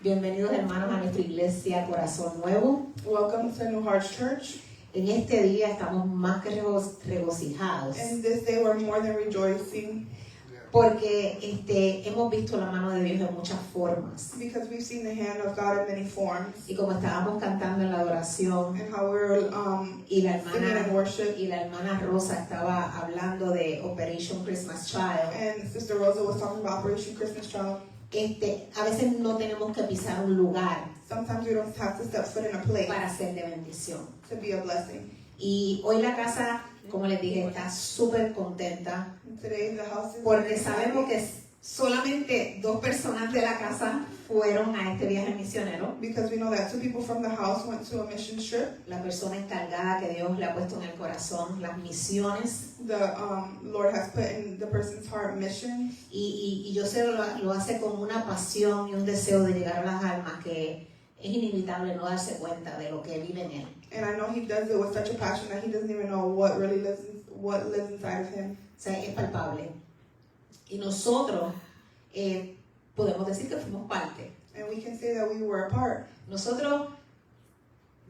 Bienvenidos hermanos a nuestra iglesia Corazón Nuevo. Welcome to New Hearts Church. En este día estamos más que regocijados And this day we're more than rejoicing porque hemos visto la mano de Dios en muchas formas. because we've seen the hand of God in many forms. Y como estábamos cantando en la adoración And how we're y la singing in worship. hermana Rosa estaba hablando de Operation Christmas Child, And Sister Rosa was talking about Operation Christmas Child. a veces no tenemos que pisar un lugar Sometimes we don't have to step foot in a place para ser de bendición. to be a blessing. Y hoy la casa, como les dije, está súper contenta And today the house is porque sabemos que solamente 2 personas de la casa fueron a este viaje misionero. because we know that 2 people from the house went to a mission trip. La persona encargada que Dios le ha puesto en el corazón, las misiones. The Lord has put in the person's heart mission. Y yo sé lo hace con una pasión y un deseo de llegar a las almas que es inevitable no darse cuenta de lo que vive en él. And I know he does it with such a passion that he doesn't even know what lives inside of him. O sea, es palpable. Y nosotros podemos decir que fuimos parte. And we can say that we were a part. Nosotros,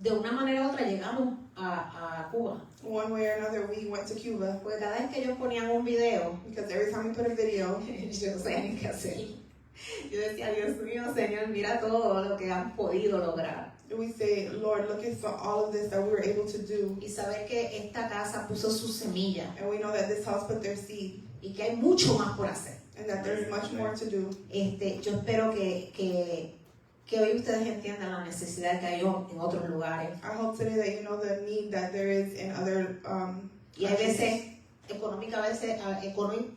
de una manera u otra, llegamos a Cuba. One way or another, we went to Cuba. Porque cada vez que ellos ponían un video, Because every time we put a video, yo no sabía ni qué hacer. Yo decía, Dios mío, Señor, mira todo lo que han podido lograr. we say, Lord, look at all of this that we were able to do. Y saber que esta casa puso su semilla And we know that this house put their seed y que hay mucho más por hacer. and that there's much more to do. Yo espero que hoy ustedes entiendan la necesidad que hay en otros lugares. I hope today that you know the need that there is in other Y a veces,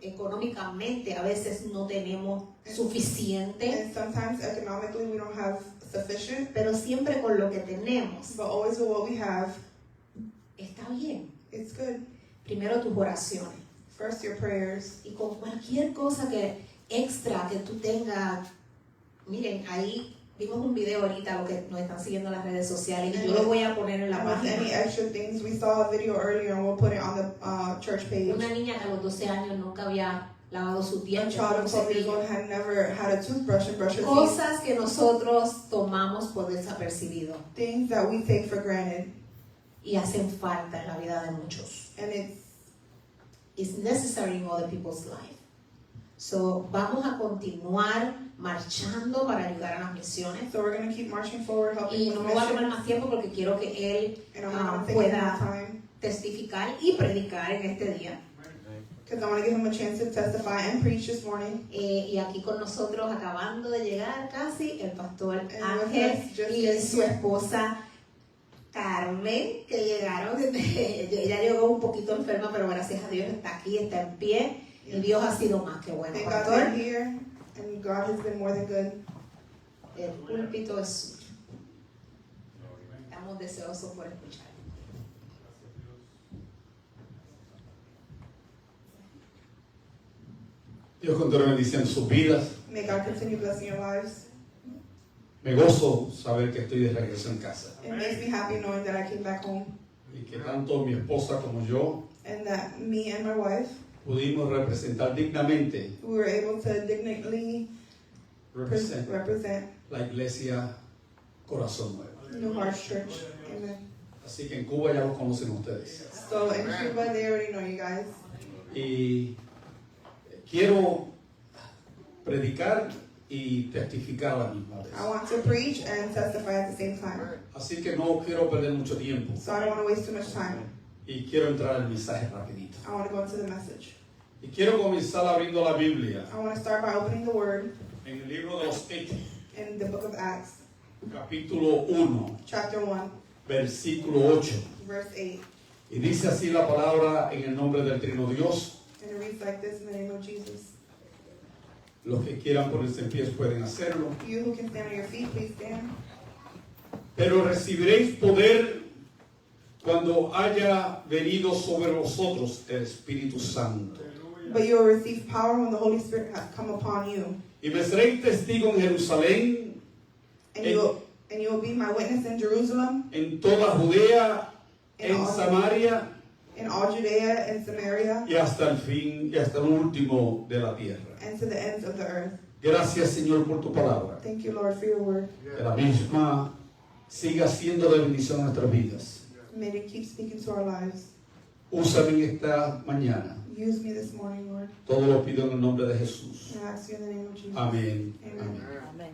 económicamente, a veces no tenemos suficiente, and sometimes economically we don't have sufficient, pero siempre con lo que tenemos but always with what we have, está bien. it's good. Primero tus oraciones. First, your prayers. Y con cualquier cosa que extra que tú tengas, miren, ahí vimos un video ahorita, lo que nos están siguiendo en las redes sociales, y yo lo voy a poner en la And with página. any extra things, we saw a video earlier and we'll put it on the church page. Una niña que a los 12 años nunca había lavado su A diente child con un of 12 years cepillo. old had never had a toothbrush and brushed her teeth. Cosas que nosotros tomamos por desapercibido Things that we take for granted. y hacen falta en la vida de muchos. And It's necessary in other people's life. So, vamos a continuar marchando para ayudar a las misiones. so we're going to keep marching forward, helping Y with no me voy a tomar missions. más tiempo porque quiero que él And I'm not going to take pueda more time testificar y predicar en este día. because I want to give him a chance to testify and preach this morning. Y aquí con nosotros, acabando de llegar casi, el pastor And with Ángel us, just y su here. esposa Carmen, que llegaron. Ella llegó un poquito enferma, pero gracias a Dios está aquí, está en pie. Y Dios ha sido más que bueno. Thank God Pastor, they're here, and God has been more than good. el púlpito es suyo. Estamos deseosos por escuchar. Dios continúe bendiciendo sus vidas. May God continue blessing your lives. Me gozo saber que estoy de regreso en casa It makes me happy knowing that I came back home y que tanto mi esposa como yo and that me and my wife, pudimos representar dignamente we were able to dignitely represent la iglesia Corazón Nuevo. New Hearts Church. Amen. Así que en Cuba ya lo conocen ustedes. So in Cuba, they already know you guys. Y quiero predicar y testificar a la misma vez. I want to preach and testify at the same time. Así que no quiero perder mucho tiempo So I don't want to waste too much time. y quiero entrar al mensaje rapidito. I want to go into the message. Y quiero comenzar abriendo la Biblia I want to start by opening the Word en el libro de los Hechos, in the book of Acts, capítulo 1, chapter 1, versículo 8. verse 8. Y dice así la palabra en el nombre del Trino Dios. And it reads like this in the name of Jesus. Los que quieran ponerse en pies pueden hacerlo. You who can stand on your feet, please stand. Pero recibiréis poder cuando haya venido sobre vosotros el Espíritu Santo. But you will receive power when the Holy Spirit has come upon you. Y me seréis testigo en Jerusalén, And you will be my witness in Jerusalem, en toda Judea, en Samaria in all Judea and Samaria, y hasta el fin y hasta el último de la tierra. and to the ends of the earth. Gracias, Señor, por tu palabra. Thank you, Lord, for your word. Que la misma siga siendo de bendición a nuestras vidas. May it keep speaking to our lives. Úsame en esta mañana. Use me this morning, Lord. Todo lo pido en el nombre de Jesús. And I ask you in the name of Jesus. Amén. Amen. Amén.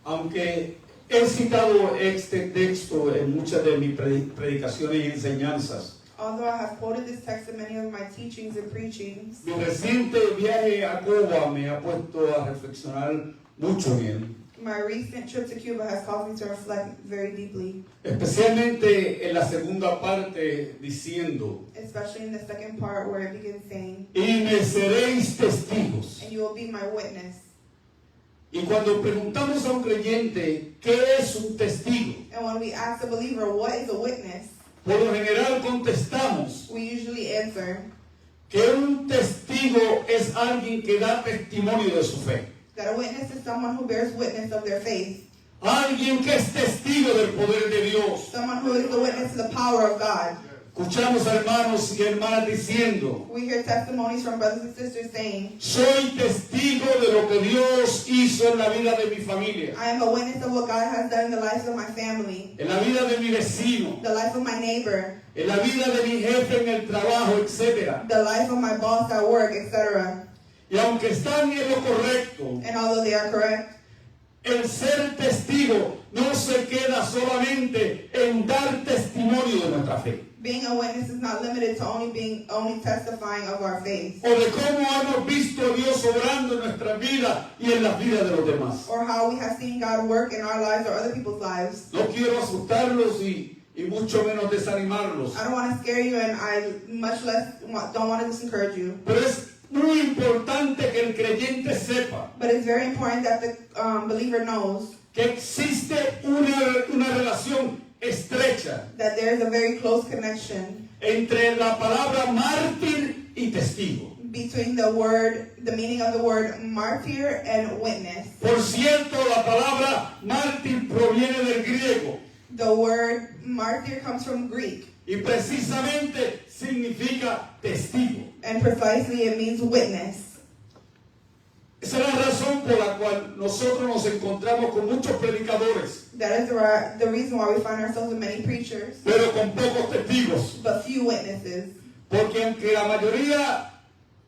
Aunque he citado este texto en muchas de mis predicaciones y enseñanzas, Although I have quoted this text in many of my teachings and preachings, mi reciente viaje a Cuba me ha puesto a reflexionar mucho en él. my recent trip to Cuba has caused me to reflect very deeply, Especialmente en la segunda parte diciendo, especially in the second part where it begins saying, y me seréis testigos. and you will be my witness. Y cuando preguntamos a un creyente, ¿qué es un testigo? And when we ask a believer, what is a witness? Por lo general contestamos We usually answer que un testigo es alguien que da testimonio de su fe. that a witness is someone who bears witness of their faith, Alguien que es testigo del poder de Dios. someone who is the witness to the power of God. Escuchamos a hermanos y hermanas diciendo, We hear testimonies from brothers and sisters saying, soy testigo de lo que Dios hizo en la vida de mi familia, I am a witness of what God has done in the lives of my family, en la vida de mi vecino, the life of my neighbor, en la vida de mi jefe en el trabajo, etc. the life of my boss at work, etc. Y aunque están en lo correcto, And although they are correct, el ser testigo no se queda solamente en dar testimonio de nuestra fe, being a witness is not limited to only testifying of our faith, o de cómo hemos visto a Dios obrando en nuestra vida y en las vidas de los demás. or how we have seen God work in our lives or other people's lives. No quiero asustarlos y mucho menos desanimarlos, I don't want to scare you, and I much less don't want to discourage you. pero es muy importante que el creyente sepa But it's very important that the believer knows que existe una relación estrecha that there is a very close connection entre la palabra mártir y testigo. between the meaning of the word martyr and witness. Por cierto, la palabra mártir proviene del griego The word martyr comes from Greek, y precisamente significa testigo. and precisely it means witness. Esa es la razón por la cual nosotros nos encontramos con muchos predicadores, That is the reason why we find ourselves with many preachers, pero con pocos testigos. but few witnesses. Porque aunque la mayoría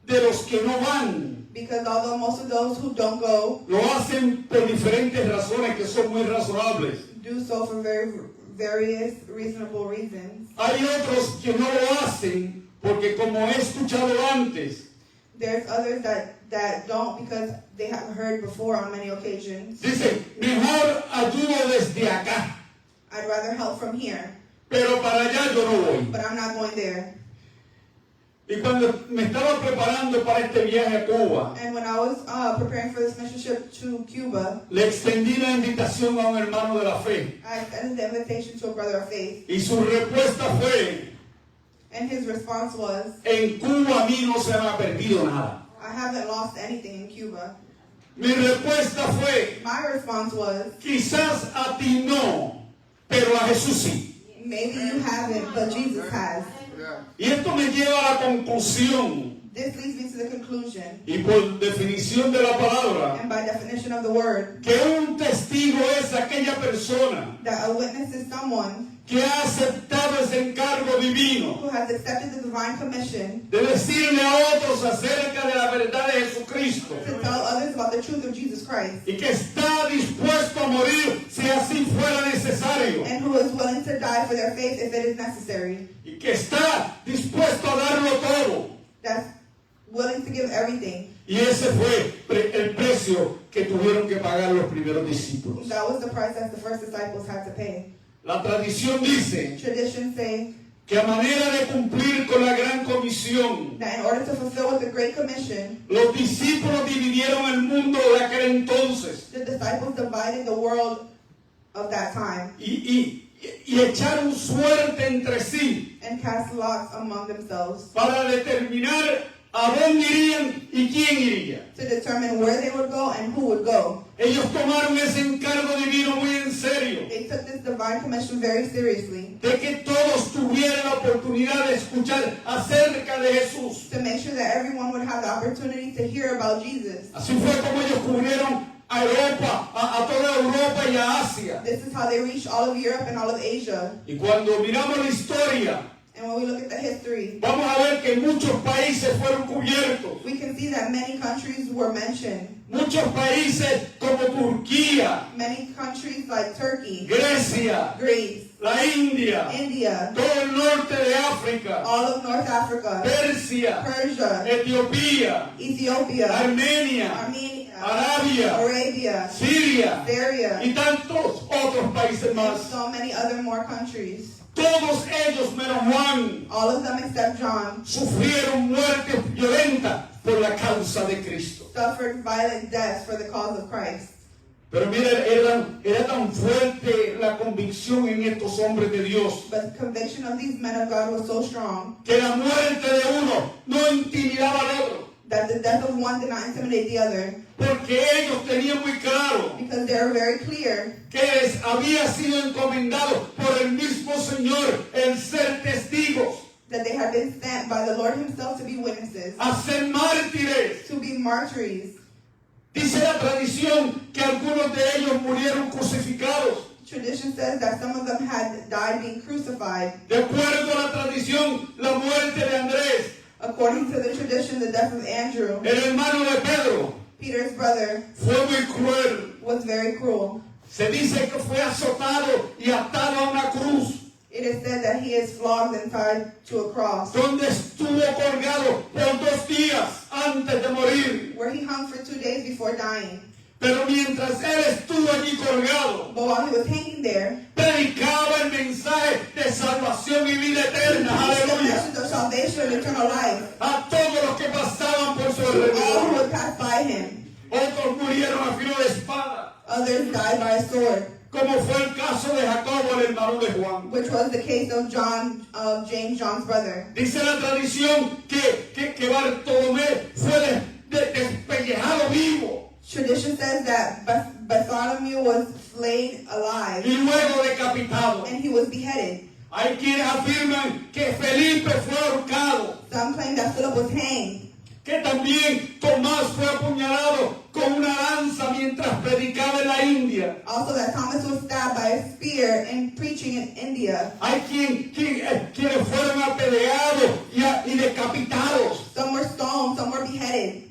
de los que no van Because although most of those who don't go lo hacen por diferentes razones que son muy razonables, do so for various reasonable reasons, hay otros que no lo hacen porque, como he escuchado antes, there's others that don't because they have heard before on many occasions. dicen, mejor ayudo desde acá, I'd rather help from here, pero para allá yo no voy. but I'm not going there. Y cuando me estaba preparando para este viaje a Cuba, And when I was preparing for this mission trip to Cuba, le extendí la invitación a un hermano de la fe I extended the invitation to a brother of faith, y su respuesta fue, and his response was, en Cuba a mí no se me ha perdido nada. I haven't lost anything in Cuba. Mi respuesta fue, My response was, quizás a ti no, pero a Jesús sí. maybe you haven't, but Jesus has. Y esto me lleva a la conclusión, This leads me to the conclusion, y por definición de la palabra, and by definition of the word, que un testigo es aquella persona that a witness is someone que ha aceptado ese encargo divino who has accepted the divine commission de decirle a otros acerca de la verdad de Jesucristo to tell others about the truth of Jesus Christ, y que está dispuesto a morir si así fuera necesario and who is willing to die for their faith if it is necessary, y que está dispuesto a darlo todo. that's willing to give everything. Y ese fue el precio que tuvieron que pagar los primeros discípulos. That was the price that the first disciples had to pay. La tradición dice Traditions say que a manera de cumplir con la gran comisión, that in order to fulfill with the Great Commission, los discípulos dividieron el mundo de aquel entonces the disciples divided the world of that time y echaron suerte entre sí and cast lots among themselves para determinar a dónde irían y quién iría. to determine where they would go and who would go. Ellos tomaron ese encargo divino muy en serio, They took this divine commission very seriously, de que todos tuvieran la oportunidad oportunidad de escuchar acerca de Jesús. to make sure that everyone would have the opportunity to hear about Jesus. Así fue como ellos cubrieron a Europa, a toda Europa y a Asia. This is how they reached all of Europe and all of Asia. Y cuando miramos la historia, And when we look at the history, vamos a ver que muchos países fueron cubiertos. we can see that many countries were mentioned. Muchos países como Turquía, Many countries like Turkey, Grecia, Greece, la India, India, todo el norte de África, all of North Africa, Persia, Persia, Etiopía, Ethiopia, Armenia, Armenia, Arabia, Arabia, Siria Syria, y tantos otros países and más. so many other more countries. Todos ellos menos Juan All of them except John sufrieron muerte violenta por la causa de Cristo. suffered violent deaths for the cause of Christ. Pero mira, era tan fuerte la convicción en estos hombres de Dios But the conviction of these men of God was so strong que la muerte de uno no intimidaba al otro, that the death of one did not intimidate the other, porque ellos tenían muy claro because they were very clear que les había sido encomendado por el mismo Señor el ser testigos, that they had been sent by the Lord himself to be witnesses, a ser mártires. to be martyrs. Dice la tradición que algunos de ellos murieron crucificados. Tradition says that some of them had died being crucified. De acuerdo a la tradición, la muerte de Andrés, According to the tradition, the death of Andrew, el hermano de Pedro, Peter's brother, fue muy cruel. was very cruel. Se dice que fue azotado y atado a una cruz, It is said that he is flogged and tied to a cross, donde estuvo colgado por 2 días antes de morir. where he hung for 2 days before dying. Pero mientras él estuvo allí colgado, But while he was hanging there, predicaba el mensaje de salvación y vida eterna. he preached the Aleluya. message of salvation and eternal life A todos los que pasaban por su to all who alrededor. would pass by him. Otros murieron a filo de espada, Others died by a sword, como fue el caso de Jacobo, el hermano de Juan. which was the case of James, John's brother. Dice la tradición que Bartolomé fue despellejado vivo Tradition says that Bartholomew was flayed alive y luego decapitado. and he was beheaded. Hay quienes afirman que Felipe fue ahorcado, Some claim that Philip was hanged, que también Tomás fue apuñalado con una lanza mientras predicaba en la India. also that Thomas was stabbed by a spear in preaching in India. Hay quienes fueron apedreados y decapitados. Some were stoned, some were beheaded.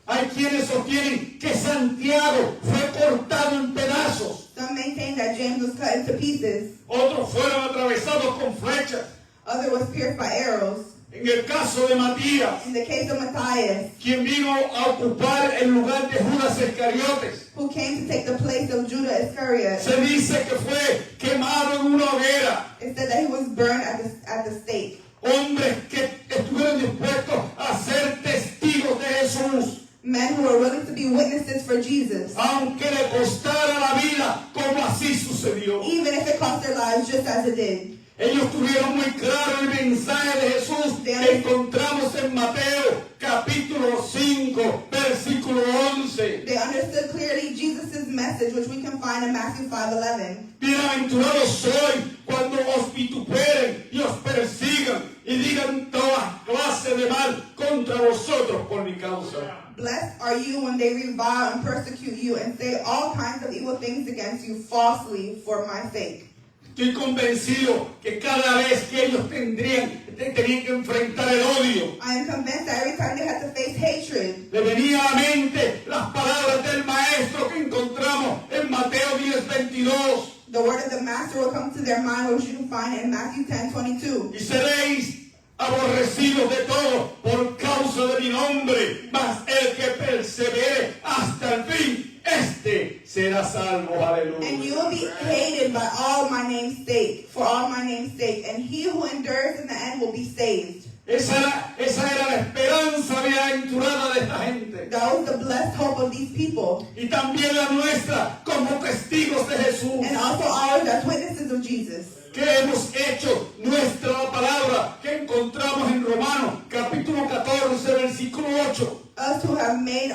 Hay quienes sostienen que Santiago fue cortado en pedazos. Some maintain that James was cut into pieces. Otros fueron atravesados con flechas. Other was pierced by arrows. En el caso de Matías, In the case of Matthias, quien vino a ocupar el lugar de Judas Iscariotes, who came to take the place of Judah Iscariot, se dice que fue quemado en una hoguera. it said that he was burned at the stake. Hombres que estuvieron dispuestos a ser testigos de Jesús, Men who were willing to be witnesses for Jesus, aunque le costara la vida, como así sucedió. even if it cost their lives, just as it did. Ellos tuvieron muy claro el mensaje de Jesús que encontramos en Mateo capítulo 5, versículo 11. They understood clearly Jesus' message, which we can find in Matthew 5:11. Bienaventurados sois cuando os vituperen y os persigan y digan toda clase de mal contra vosotros por mi causa. Blessed are you when they revile and persecute you and say all kinds of evil things against you falsely for my sake. Estoy convencido que cada vez que ellos tenían que enfrentar el odio, I am convinced that every time they had to face hatred, le venía a la mente las palabras del maestro que encontramos en Mateo 10:22. the word of the master will come to their mind, which you can find in Matthew 10:22. Y seréis aborrecidos de todos por causa de mi nombre, mas el que persevere hasta el fin, este será salvo. Aleluya. And you will be hated by all my name's sake, for all my name's sake, and he who endures in the end will be saved. Esa era la esperanza bienaventurada de esta gente. That was the blessed hope of these people, Y también la nuestra como testigos de Jesús. and also ours as witnesses of Jesus. Que hemos hecho nuestra palabra que encontramos en Romanos capítulo 14 versículo 8. Us who have made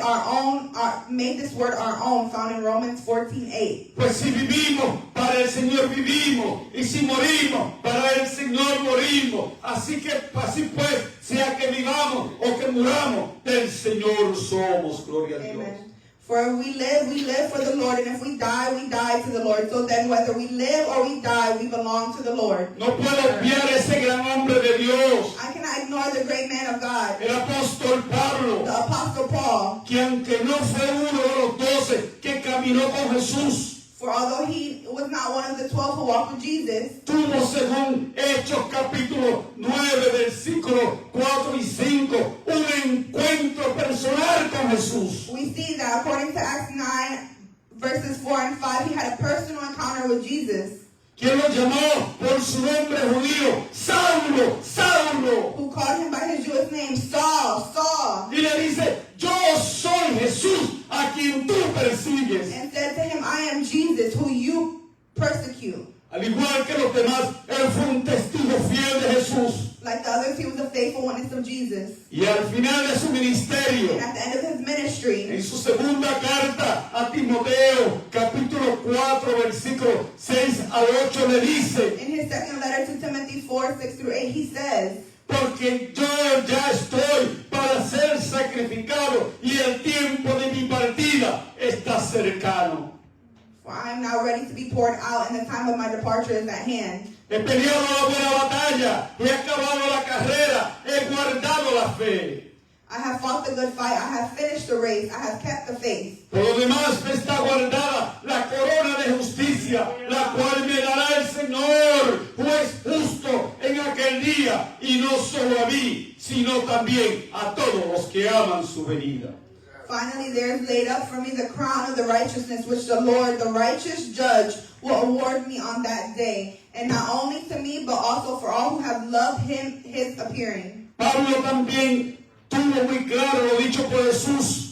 made this word our own, found in Romans 14:8. Pues si vivimos, para el Señor vivimos, y si morimos, para el Señor morimos. egoísmo. Así pues, sea que vivamos o que muramos, del Señor somos. Gloria a Dios. Amen. For if we live for the Lord, and if we die to the Lord. So then whether we live or we die, we belong to the Lord. No puedo obviar ese gran hombre de Dios, I cannot ignore the great man of God, el apóstol Pablo, the Apostle Paul. que aunque no fue uno de los 12 que caminó con Jesús, For although he was not one of the 12 who walked with Jesus, tuvo, según Hechos capítulo 9, versículos 4 y 5, un encuentro personal con Jesús. we see that according to Acts 9, verses 4 and 5, he had a personal encounter with Jesus, Quien lo llamó por su nombre judío, Saulo, Saulo. who called him by his Jewish name, Saul, Saul, Y le dice, yo soy Jesús a quien tú persigues. and said to him, I am Jesus, who you persecute. Al igual que los demás, él fue un testigo fiel de Jesús. Like the others, he was a faithful witness of Jesus. Y al final de su ministerio, And at the end of his ministry, en su segunda carta a Timoteo, capítulo 4, versículo 6 al 8, le dice, in his second letter to Timothy 4, 6 through 8, he says, porque yo ya estoy para ser sacrificado y el tiempo de mi partida está cercano. For I am now ready to be poured out, and the time of my departure is at hand. He peleado la buena batalla, he acabado la carrera, he guardado la fe. I have fought the good fight, I have finished the race, I have kept the faith. Por lo demás me está guardada la corona de justicia, la cual me dará el Señor, juez justo en aquel día, y no solo a mí, sino también a todos los que aman su venida. Finally, there is laid up for me the crown of the righteousness, which the Lord, the righteous judge, will award me on that day. And not only to me, but also for all who have loved him, his appearing. Pablo también tuvo muy claro lo dicho por Jesús,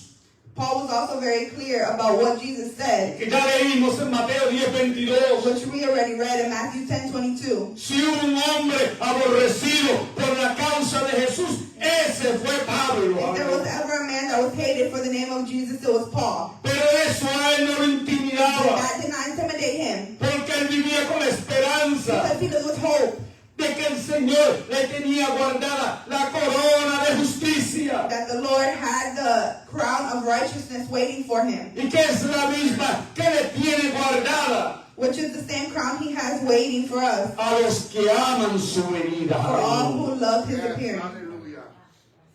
Paul was also very clear about what Jesus said, que ya leímos en Mateo 10:22. which we already read in Matthew 10:22. Si hubo un hombre aborrecido por la causa de Jesús, ese fue Pablo. If there was ever a man that was hated for the name of Jesus, it was Paul. Pero eso a él no lo But intimidaba, that did not intimidate him, porque él vivía con la esperanza because he lived with hope de que el Señor le tenía guardada la corona de justicia, that the Lord had the crown of righteousness waiting for him, y que es la misma que le tiene guardada which is the same crown he has waiting for us, a los que aman su venida. for all who Aleluya. love his appearing.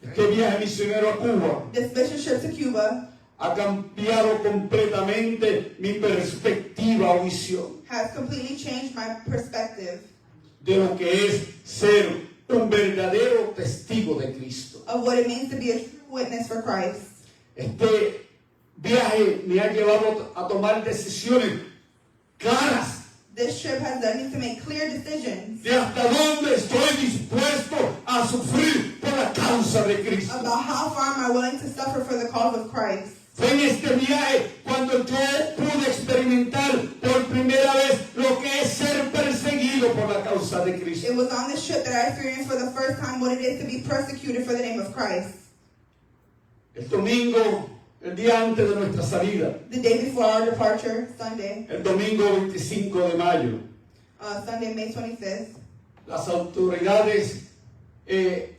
Este viaje misionero a Cuba This mission trip to Cuba ha cambiado completamente mi perspectiva o visión has completely changed my perspective de lo que es ser un verdadero testigo de Cristo. of what it means to be a true witness for Christ. Este viaje me ha llevado a tomar decisiones claras This trip has led me to make clear decisions de hasta dónde estoy dispuesto a sufrir por la causa de Cristo. about how far am I willing to suffer for the cause of Christ. Fue en este viaje cuando yo pude experimentar por primera vez lo que es ser perseguido por la causa de Cristo. It was on this trip that I experienced for the first time what it is to be persecuted for the name of Christ. El domingo, el día antes de nuestra salida, The day before our departure, Sunday, el domingo 25 de mayo, Sunday, May 25th, las autoridades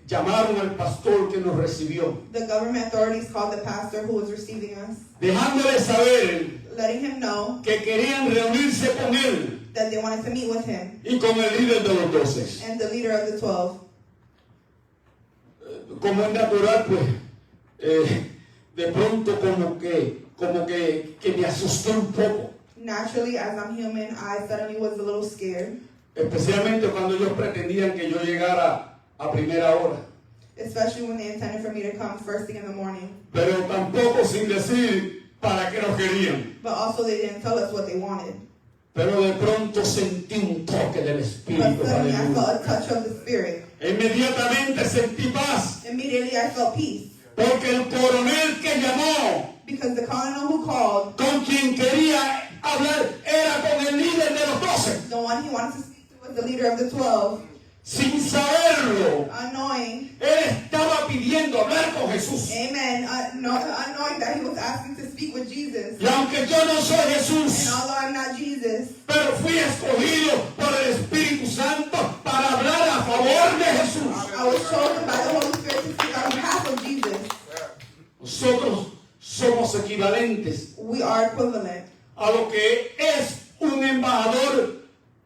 llamaron al pastor que nos recibió, the government authorities called the pastor who was receiving us, dejándole saber letting him know que querían reunirse con él that they wanted to meet with him y con el líder de los 12. and the leader of the 12. Como es natural, pues, de pronto como que me asusté un poco, Naturally, as I'm human, I suddenly was a little scared, especialmente cuando ellos pretendían que yo llegara a primera hora, especially when they intended for me to come first thing in the morning. pero tampoco sin decir para qué nos querían. But also they didn't tell us what they wanted. Pero de pronto sentí un toque del But Espíritu. suddenly I Aleluya. felt a touch of the Spirit. Inmediatamente sentí paz, Immediately I felt peace. porque el coronel que llamó, Because the colonel who called, con quien quería hablar, era con el líder de los 12. the one he wanted to speak to was the leader of the 12. Sin saberlo, Unknowing, él estaba pidiendo pidiendo hablar con Jesús. Amen. Unknowing that he was asking to speak with Jesus. Y aunque yo no soy And Jesús, although I'm not Jesus, pero fui escogido por el Espíritu Santo para hablar a favor de Jesús. I was chosen by the Holy Spirit to speak on behalf of Jesus. Nosotros somos equivalentes We are equivalent a lo que es un embajador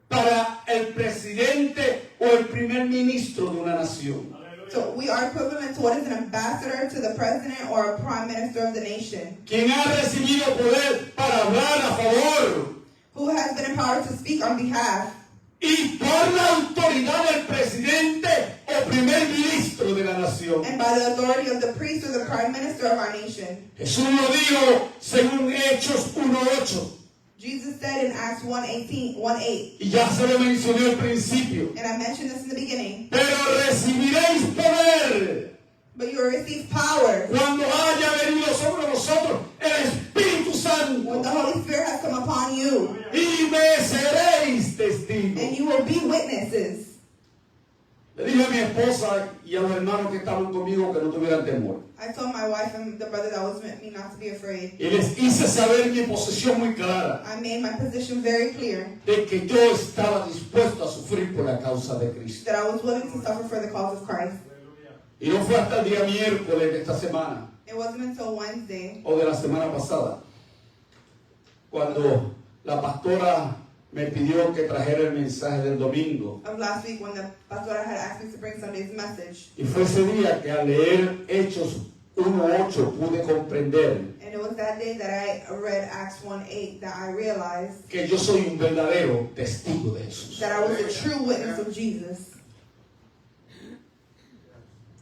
para el presidente o el primer ministro de una nación. So we are equivalent to what is an ambassador to the president or a prime minister of the nation, Quien ha recibido poder para hablar a favor who has been empowered to speak on behalf y por la autoridad del presidente o primer ministro de la nación. and by the authority of the priest or the prime minister of our nation. Jesús lo dijo según Hechos 1:8 Jesus said in Acts 1:8, y ya se lo mencioné al principio. and I mentioned this in the beginning, Pero recibiréis poder but you will receive power cuando haya venido sobre vosotros el Espíritu when Santo the Holy Spirit has come upon you, y me seréis testigos. and you will be witnesses. Le dije a mi esposa y a los hermanos que estaban conmigo que no tuvieran temor. I told my wife and the brother that was with me not to be afraid. Y les hice saber mi posición muy clara I made my position very clear de que yo estaba dispuesto a sufrir por la causa de Cristo. that I was willing to suffer for the cause of Christ. Y no fue hasta el día miércoles de esta semana It wasn't until Wednesday o de la semana pasada cuando la pastora me pidió que trajera el mensaje del domingo. of last week when the pastora had asked me to bring Sunday's message. Y fue ese día que al leer Hechos 1:8 pude comprender And it was that day that I read Acts 1:8 that I realized que yo soy un verdadero testigo de Jesús. that I was a true witness of Jesus.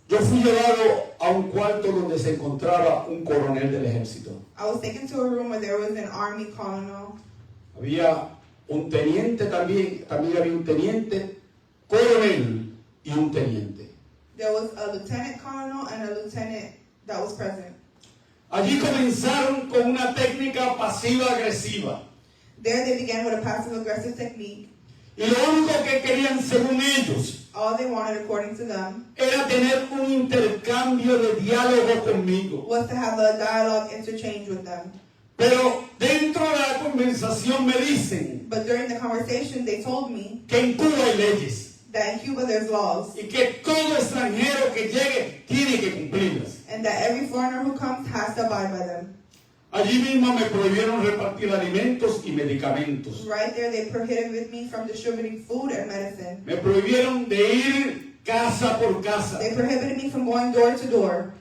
Yo fui llevado a un cuarto donde se encontraba un coronel del ejército. I was taken to a room where there was an army colonel. Había un teniente también había un teniente, coronel y un teniente. There was a lieutenant colonel and a lieutenant that was present. Allí comenzaron con una técnica pasiva-agresiva. There they began with a passive-aggressive technique. Y lo único que querían, según ellos, All they wanted, according to them, era tener un intercambio de diálogo conmigo. was to have a dialogue interchange with them. Pero dentro de la conversación me dicen But during the conversation, they told me que en Cuba hay leyes that in Cuba there's laws y que todo extranjero que llegue tiene que cumplirlas. and that every foreigner who comes has to abide by them. Allí mismo me prohibieron repartir alimentos y medicamentos. Right there, they prohibited me from distributing food and medicine. Me prohibieron de ir casa por casa. They prohibited me from going door to door.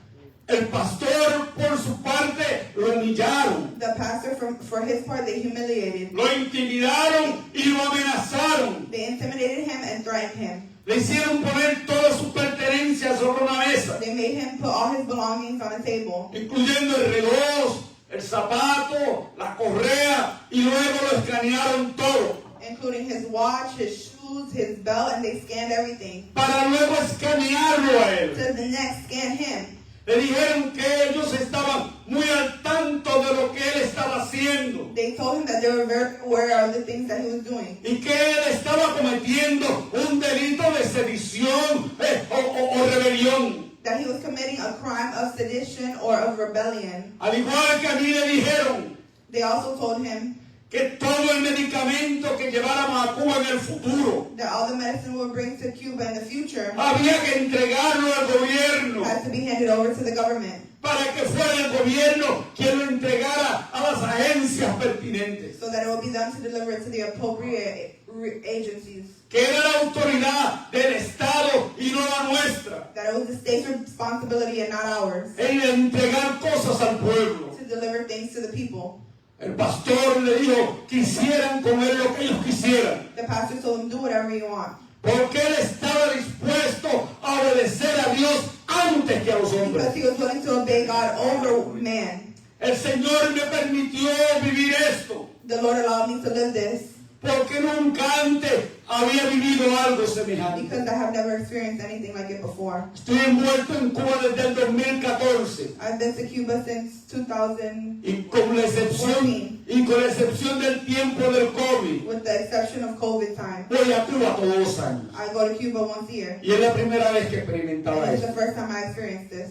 El pastor, por su parte, lo humillaron, The pastor, for his part, they humiliated. lo intimidaron y lo amenazaron. They intimidated him and threatened him. Le hicieron poner todas sus pertenencias sobre una mesa, They made him put all his belongings on a table, incluyendo el reloj, el zapato, la correa, y luego lo escanearon todo, including his watch, his shoes, his belt, and they scanned everything. para luego escanearlo a él. To the next, scan him. Le dijeron que ellos estaban muy al tanto de lo que él estaba haciendo They told him that they were very aware of the things that he was doing. y que él estaba cometiendo un delito de sedición o rebelión. That he was committing a crime of sedition or of rebellion. Al igual que a mí le dijeron They also told him que todo el medicamento que lleváramos a Cuba en el futuro that all the medicine we'll bring to Cuba in the future había que entregarlo al gobierno had to be handed over to the government para que fuera el gobierno quien lo entregara a las agencias pertinentes, so that it will be them to deliver it to the appropriate agencies. que era la autoridad del Estado y no la nuestra, That it was the state's responsibility and not ours en entregar cosas al pueblo. to deliver things to the people. El pastor le dijo que hicieran con él lo que ellos quisieran, The pastor told him, do whatever you want. porque él estaba dispuesto a obedecer a Dios antes que a los hombres. Because he was willing to obey God over man. El Señor me permitió vivir esto, The Lord allowed me to live this porque nunca antes había vivido algo semejante. because I have never experienced anything like it before. Estoy envuelto en Cuba desde el 2014 I've been to Cuba since 2000, y con la excepción del tiempo del COVID, with the exception of COVID time. voy a Cuba todos los años I go to Cuba once a year. y es la primera vez que experimentaba And it's eso. the first time I experienced this.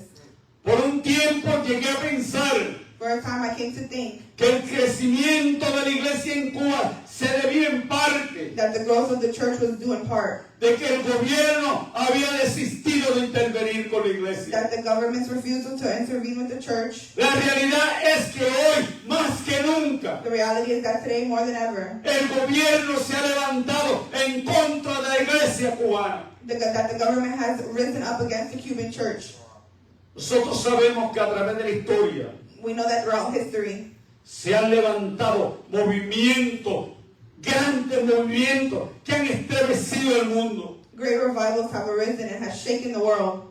Por un tiempo llegué a pensar For a time I came to think que el crecimiento de la iglesia en Cuba se debía en parte that the growth of the church was due in part, de que el gobierno había desistido de intervenir con la iglesia. that the government's refusal to intervene with the church. La realidad es que hoy, más que nunca, The reality is that today, more than ever, el gobierno se ha levantado en contra de la iglesia cubana. that the government has risen up against the Cuban church. Nosotros sabemos que a través de la historia We know that throughout history, se han levantado movimientos, grandes movimientos que han estremecido el mundo. great revivals have arisen and has shaken the world.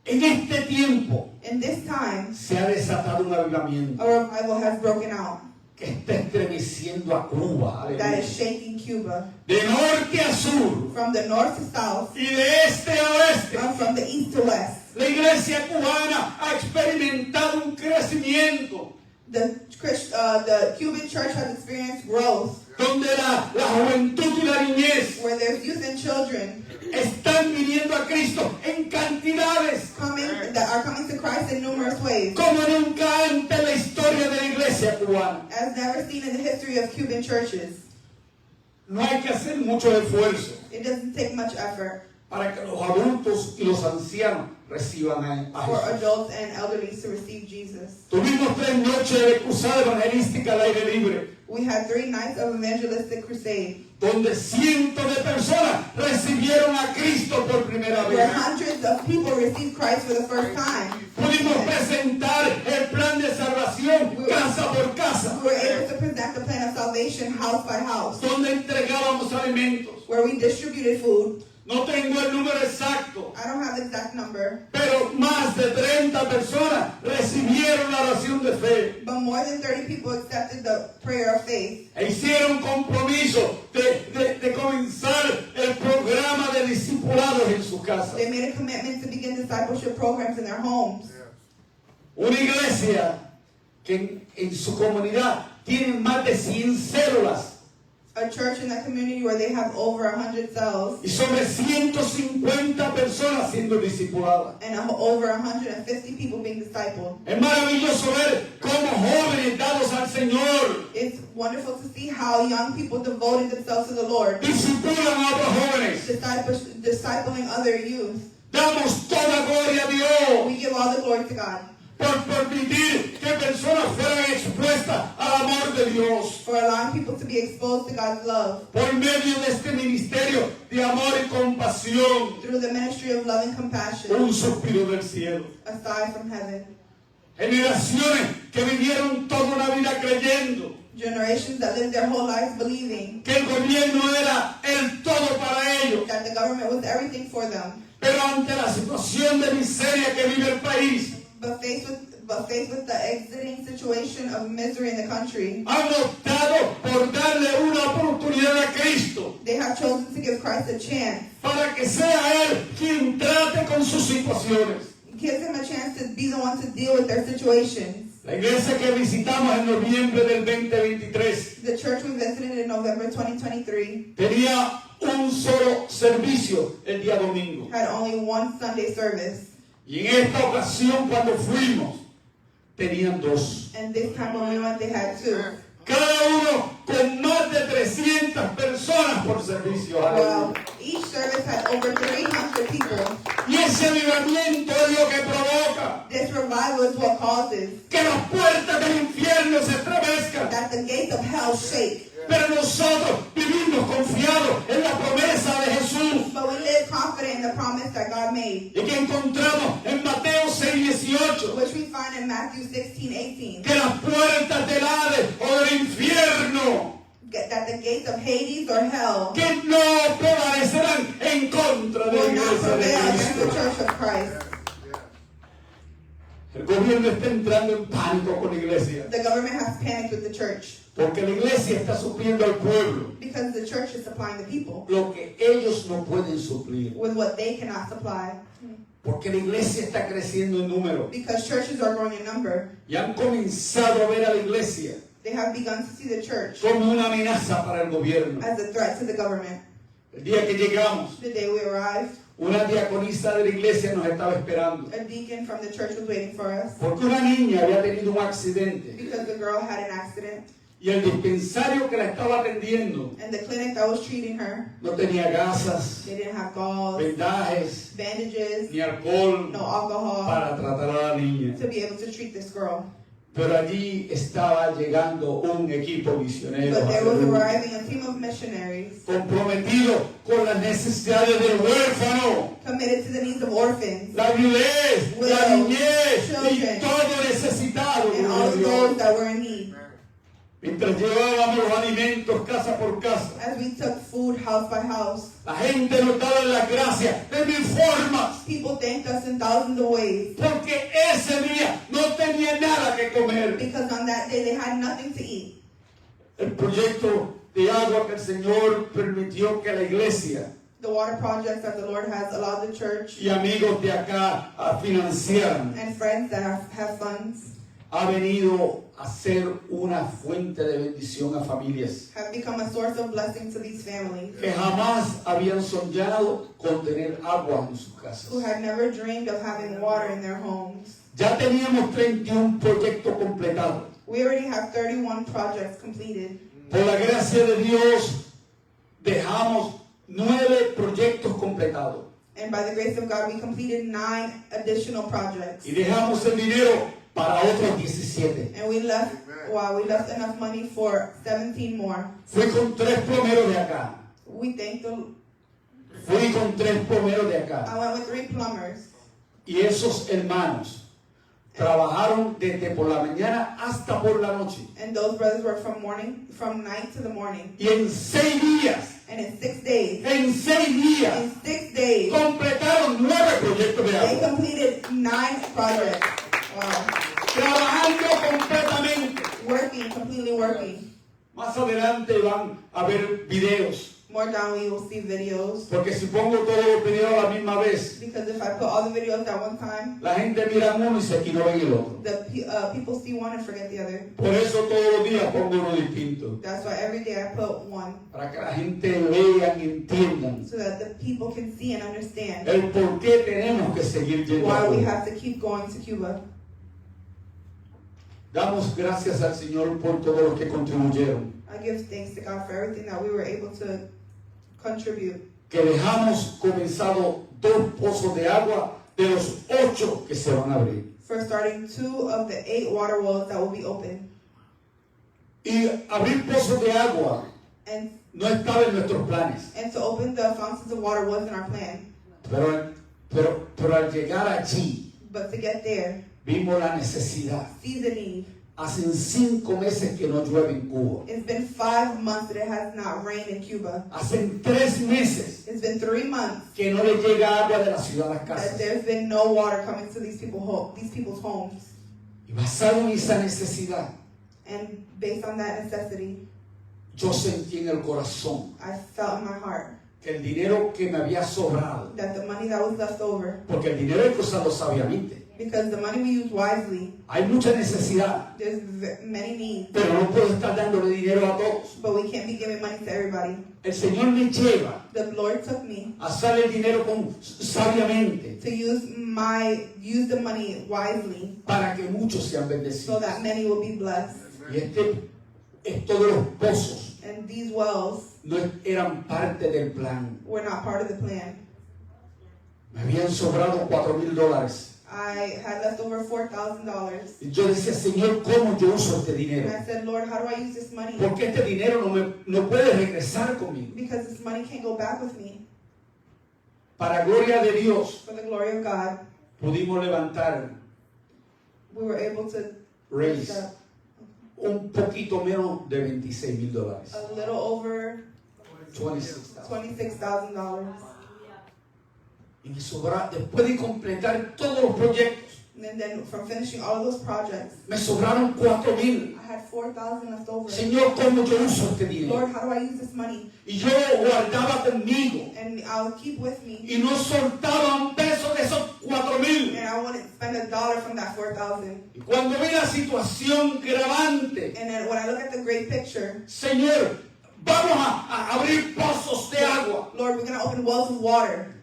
En este tiempo In this time, se ha desatado un avivamiento a revival has broken out que está estremeciendo a Cuba, that aleluya. is shaking Cuba De norte a sur from the north to south y de este a oeste. and from the east to west. La iglesia cubana ha experimentado un crecimiento The Cuban church has experienced growth donde la juventud y la niñez where there's youth and children están viniendo a Cristo en cantidades that are coming to Christ in numerous ways, como nunca antes en la historia de la iglesia cubana. as never seen in the history of Cuban churches. No hay que hacer mucho esfuerzo It doesn't take much effort para que los adultos y los ancianos reciban a for Jesús. adults and elderly to receive Jesus. Tuvimos 3 noches de cruzada evangelística al aire libre, We had 3 nights of evangelistic crusade donde cientos de personas recibieron a Cristo por primera where vez. hundreds of people received Christ for the first time. Pudimos presentar el plan de salvación casa por casa, We were able to present the plan of salvation house by house, donde entregábamos alimentos. where we distributed food. No tengo el número exacto, I don't have the exact number, pero más de 30 personas recibieron la oración de fe but more than 30 people accepted the prayer of faith e hicieron compromiso de comenzar el programa de discipulados en sus casas. They made a commitment to begin discipleship programs in their homes. Una iglesia que en su comunidad tiene más de 100 células A church in that community where they have over 100 cells y sobre 150 personas siendo discipuladas. and over 150 people being discipled. Es maravilloso ver cómo jóvenes dados al Señor It's wonderful to see how young people devoted themselves to the Lord, discipulan a otros jóvenes. discipling other youth. Damos toda gloria a Dios We give all the glory to God por permitir que personas fueran expuestas al amor de Dios for allowing people to be exposed to God's love por medio de este ministerio de amor y compasión. through the ministry of love and compassion Un suspiro del cielo. aside from heaven. Generaciones que vivieron toda una vida creyendo Generations that lived their whole lives believing que el gobierno era el todo para ellos. that the government was everything for them, Pero ante la situación de miseria que vive el país, but faced with the exiting situation of misery in the country, han optado por darle una oportunidad a Cristo they have chosen to give Christ a chance. para que sea Él quien trate con sus situaciones. Gives him a chance to be the one to deal with their situations. La iglesia que visitamos en noviembre del 2023 The church we visited in November 2023 tenía un solo servicio el día domingo. had only one Sunday service, Y en esta ocasión cuando fuimos, tenían 2. and this time when we went, they had 2. Cada uno con más de 300 personas por servicio. Well, each service had over 300 people. Y ese avivamiento es lo que provoca This revival is what causes que las puertas del infierno se estremezcan. that the gates of hell shake. Pero nosotros vivimos confiados en la promesa de Jesús But we live confident in the promise that God made, y que encontramos en Mateo 6:18 which we find in Matthew 16:18, que las puertas del Hades o del infierno that the gates of Hades or hell que no prevalecerán en contra de la will not iglesia de prevail against the Cristo. church of Christ. El gobierno está entrando en pánico con la iglesia The government has panicked with the church porque la iglesia está supliendo al pueblo because the church is supplying the people lo que ellos no pueden suplir. with what they cannot supply, Porque la iglesia está creciendo en número because churches are growing in number. y han comenzado a ver a la iglesia They have begun to see the church como una amenaza para el gobierno. as a threat to the government. El día que llegamos, The day we arrived, una diaconisa de la iglesia nos estaba esperando. A deacon from the church was waiting for us Porque una niña había tenido un accidente. because the girl had an accident, Y el dispensario que la estaba atendiendo and the clinic that was treating her, no tenía gasas, they didn't have gauze, vendajes, bandages, ni alcohol no alcohol para tratar a la niña. to be able to treat this girl. Pero allí estaba llegando un equipo misionero But there was aleluya, arriving a team of missionaries comprometido con las necesidades del huérfano, committed to the needs of orphans la viudez, la widows, niñez y children, todo necesitado. and all of those that were in need. Mientras llevábamos los alimentos casa por casa, As we took food house by house, la gente nos daba las gracias de mil formas, people thanked us in thousands of ways porque ese día no tenía nada que comer. because on that day they had nothing to eat. El proyecto de agua que el Señor permitió que la iglesia The water projects that the Lord has allowed the church y amigos de acá financiaran and friends that have funds ha venido a ser una fuente de bendición a familias have become a source of blessing to these families que jamás habían soñado con tener agua en sus casas. who had never dreamed of having water in their homes. Ya teníamos 31 proyectos completados. We already have 31 projects completed. Por la gracia de Dios dejamos 9 proyectos completados And by the grace of God, we completed 9 additional projects. y dejamos el dinero para otros 17. And we left enough money for 17 more. Fui con 3 plomeros de acá. We thank the Fui con 3 plomeros de acá. I went with 3 plumbers. Y esos hermanos trabajaron desde por la mañana hasta por la noche. And those brothers worked from night to the morning. Y en 6 días, And in 6 days, en 6 días, in 6 days, completaron 9 proyectos de they agua. completed 9 projects. Wow. Trabajando completamente. Completely working. Más adelante van a ver videos. More down we will see videos. Porque si pongo todos los videos a la misma vez, Because if I put all the videos at one time, la gente mira uno y se equivoca en el otro. people see one and forget the other. Por eso todos los días pongo uno distinto. That's why every day I put one. Para que la gente vea y entiendan So that the people can see and understand el por qué tenemos que seguir yendo a why we Cuba. have to keep going to Cuba. Damos gracias al Señor por todos los que contribuyeron. I give thanks to God for everything that we were able to contribute. Que dejamos comenzado 2 pozos de agua de los 8 que se van a abrir. For starting 2 of the 8 water wells that will be open. Y abrir pozos de agua And no estaba en nuestros planes. to open the fountains of water was in our plan. Pero al llegar allí, But to get there, vimos la necesidad. see the need. Hace 5 meses que no llueve en Cuba. It's been 5 months that it has not rained in Cuba. Hace 3 meses It's been 3 months que no le llega agua de la ciudad a las that casas. there's been no water coming to these people's homes. Y basado en esa necesidad, And based on that necessity, yo sentí en el corazón I felt in my heart que el dinero que me había sobrado, that the money that was left over, porque el dinero hay que usarlo sabiamente. because the money we use wisely, Hay mucha necesidad, there's many needs, pero no puedo estar dándole dinero a todos. but we can't be giving money to everybody. El Señor me lleva The Lord took me a usar el dinero sabiamente to use the money wisely para que muchos sean so bendecidos. that many will be blessed. Y esto de los pozos And these wells no eran parte del plan. were not part of the plan. Me habían sobrado $4,000. I had left over $4,000. Y yo decía, Señor, ¿cómo yo uso este And dinero? I said, Lord, how do I use this money? Porque este dinero no puede regresar conmigo. Because this money can't go back with me. Para gloria de Dios, For the glory of God, pudimos levantar, we were able to raise, lift up un poquito menos de $26,000. a little over $26,000. $26,000. Y me sobra, después de completar todos los proyectos, And then from finishing all of those projects, me sobraron $4,000. I had $4,000 left over. Señor, ¿cómo yo uso este dinero? Lord, how do I use this money? Y yo guardaba conmigo And I'll keep with me. y no soltaba un peso de esos $4,000. And I wouldn't spend $1 from that $4,000. Y cuando vi la situación grabante, And then when I look at the great picture, Señor, vamos a abrir pozos de agua. Lord, we're going to open wells of water.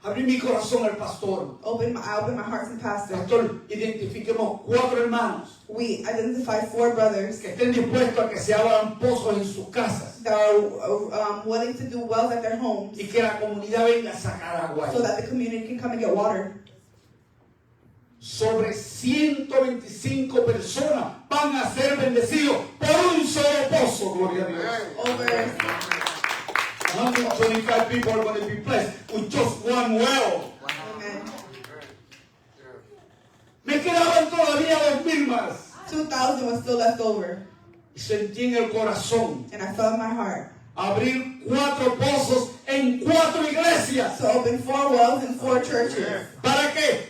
abrí mi corazón al pastor. I opened my heart to the pastor. Pastor, identifiquemos 4 hermanos We identified 4 brothers que estén dispuestos a que se abran pozos en sus casas that are willing to do wells at their homes y que la comunidad venga a sacar agua. so that the community can come and get water. Sobre 125 personas van a ser bendecidos por un solo pozo, gloria a Dios. Over 125 people are going to be blessed with just one well. Amen. Me quedaban todavía 2,000 más. 2,000 was still left over. Y sentí en el corazón And I felt in my heart abrir 4 pozos en 4 iglesias. to open 4 wells in 4 churches. ¿Para qué?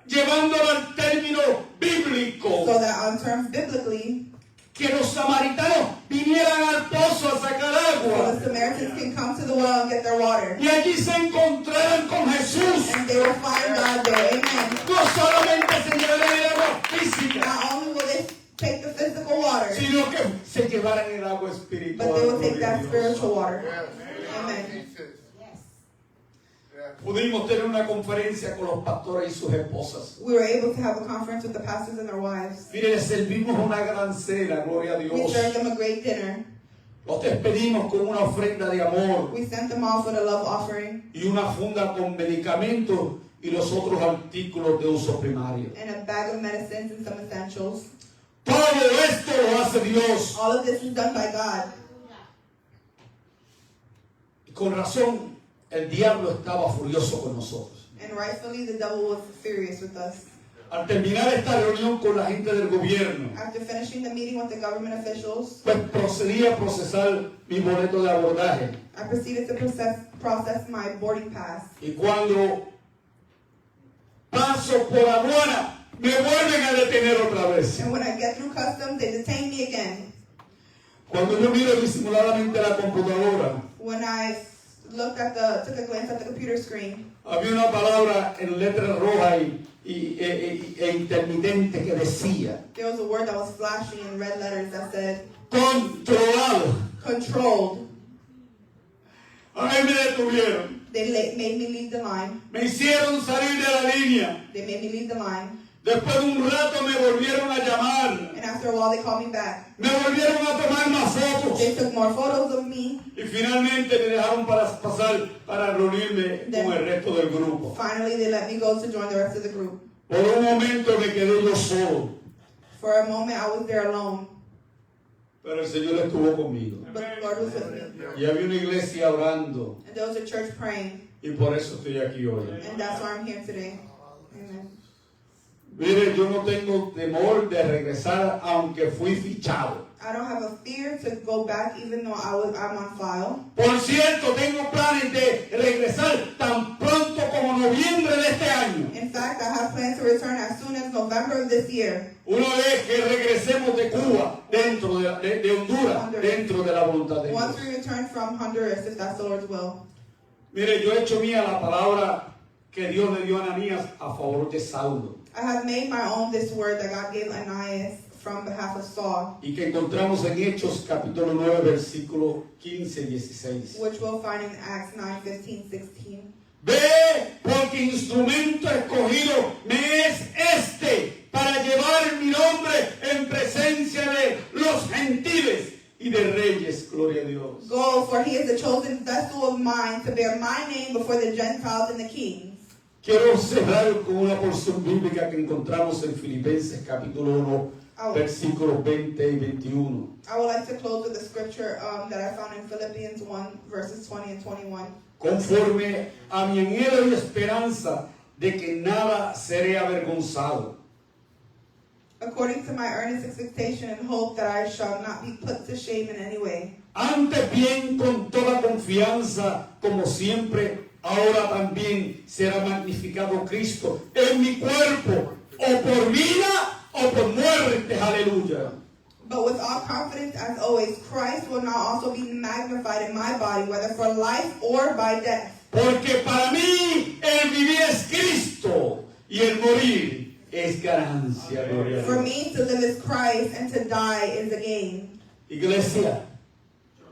Llevándolo al término bíblico. So that on terms biblically, Que los samaritanos vinieran al pozo a sacar so agua. the Samaritans can come to the well and get their water. Y allí se encontraran con Jesús. And they will find God there. Amen. No solamente se llevaran el agua física, Not only will they take the physical water, sino que se llevaran el agua espiritual. but they will take that Gloria a Dios. spiritual water. Amen. Pudimos tener una conferencia con los pastores y sus esposas. We were able to have a conference with the pastors and their wives. Mire, les servimos una gran cena, gloria a We Dios. served them a great dinner. Los despedimos con una ofrenda de amor We sent them off with a love offering y una funda con medicamentos y los otros artículos de uso primario. and a bag of medicines and some essentials. Todo esto lo hace Dios. All of this is done by God. Y con razón, el diablo estaba furioso con nosotros. And rightfully, the devil was furious with us. Al terminar esta reunión con la gente del gobierno, After finishing the meeting with the government officials, pues procedí a procesar mi boleto de abordaje. I proceeded to process my boarding pass. Y cuando paso por aduana, me vuelven a detener otra vez. And when I get through customs, they detain me again. Cuando yo miro disimuladamente la computadora, When I took a glance at the computer screen, había una palabra en letras rojas e intermitente que decía there was a word that was flashing in red letters that said, controlado. controlled. A mí me detuvieron. They made me leave the line. Me hicieron salir de la línea. They made me leave the line. Después de un rato me volvieron a llamar. And after a while, they called me back. Me volvieron a tomar más fotos. They took more photos of me. Y finalmente me dejaron pasar para reunirme con el resto del grupo. Finally, they let me go to join the rest of the group. Por un momento me quedé yo solo. For a moment, I was there alone. Pero el Señor estuvo conmigo. But the Lord was with me. Y había una iglesia orando. And there was a church praying. Y por eso estoy aquí hoy. And that's why I'm here today. Amen. Mire, yo no tengo temor de regresar aunque fui fichado. I don't have a fear to go back even though I'm on file. Por cierto, tengo planes de regresar tan pronto como noviembre de este año. In fact, I have plans to return as soon as November of this year. Una vez que regresemos de Cuba, dentro de Honduras, dentro de la voluntad de Dios. Once we return from Honduras, if that's the Lord's will. Mire, yo he hecho mía la palabra que Dios le dio a Ananías a favor de Saulo. I have made my own this word that God gave Ananias from behalf of Saul, Y que encontramos en Hechos capítulo 9, versículo 15 y 16. which we'll find in Acts 9, 15, 16. Ve, porque instrumento escogido me es este para llevar mi nombre en presencia de los gentiles y de reyes, gloria a Dios. Go, for he is the chosen vessel of mine to bear my name before the Gentiles and the kings. Quiero cerrar con una porción bíblica que encontramos en Filipenses capítulo 1, versículos 20 y 21. I would like to close with a scripture that I found in Philippians 1, verses 20 and 21. Conforme a mi anhelo y esperanza de que nada seré avergonzado. According to my earnest expectation and hope that I shall not be put to shame in any way. Antes bien, con toda confianza, como siempre, ahora también será magnificado Cristo en mi cuerpo, o por vida o por muerte, aleluya. But with all confidence, as always, Christ will now also be magnified in my body, whether for life or by death. Porque para mí el vivir es Cristo y el morir es ganancia, gloria a For Dios. me, to live is Christ, and to die is a gain. Iglesia,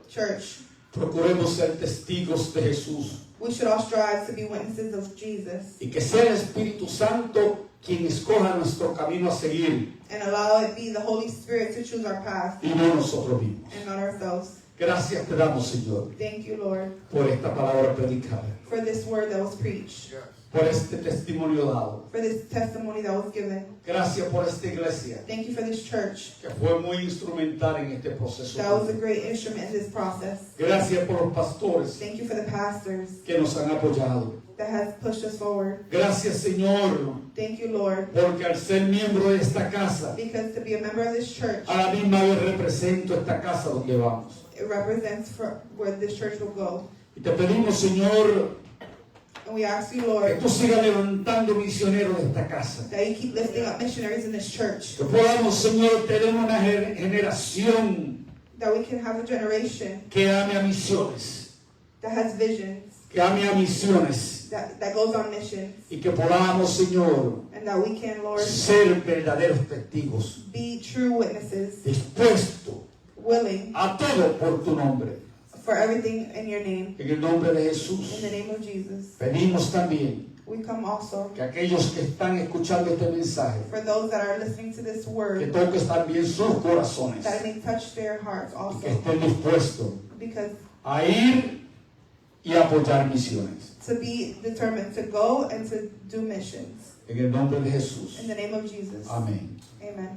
Church, Procuremos ser testigos de Jesús We should all strive to be witnesses of Jesus y que sea el Espíritu Santo quien escoja nuestro camino a seguir and allow it be the Holy Spirit to choose our path y no nosotros mismos. and not ourselves. Gracias te damos, Señor, Thank you, Lord, por esta palabra predicada, for this word that was preached, por este testimonio dado. for this testimony that was given. Gracias por esta iglesia Thank you for this church que fue muy instrumental en este proceso. that was a great instrument in this process. Gracias por los pastores Thank you for the pastors que nos han apoyado. that has pushed us forward. Gracias, Señor, Thank you, Lord, porque al ser miembro de esta casa, because to be a member of this church, a la misma vez represento esta casa donde vamos. it represents for where this church will go. Y te pedimos, Señor, And we ask you, que Lord, tú sigas levantando misioneros de esta casa. that you keep lifting up missionaries in this church, Que podamos, Señor, tener una generación that we can have a generation que ame a misiones, that has visions, que ame a misiones, that goes on missions, y que podamos, Señor, and that we can, Lord, ser verdaderos testigos, be true witnesses, dispuestos willing a todo por tu nombre. for everything in your name. En el nombre de In Jesús, the name of Jesus, pedimos también we come also que aquellos que están escuchando este mensaje, for those that are listening to this que word, toques también sus corazones that it may touch their hearts y que also, estén dispuestos because a ir y apoyar misiones. to be determined to go and to do missions. En el nombre de Jesús. In the name of Jesus. Amén. Amen.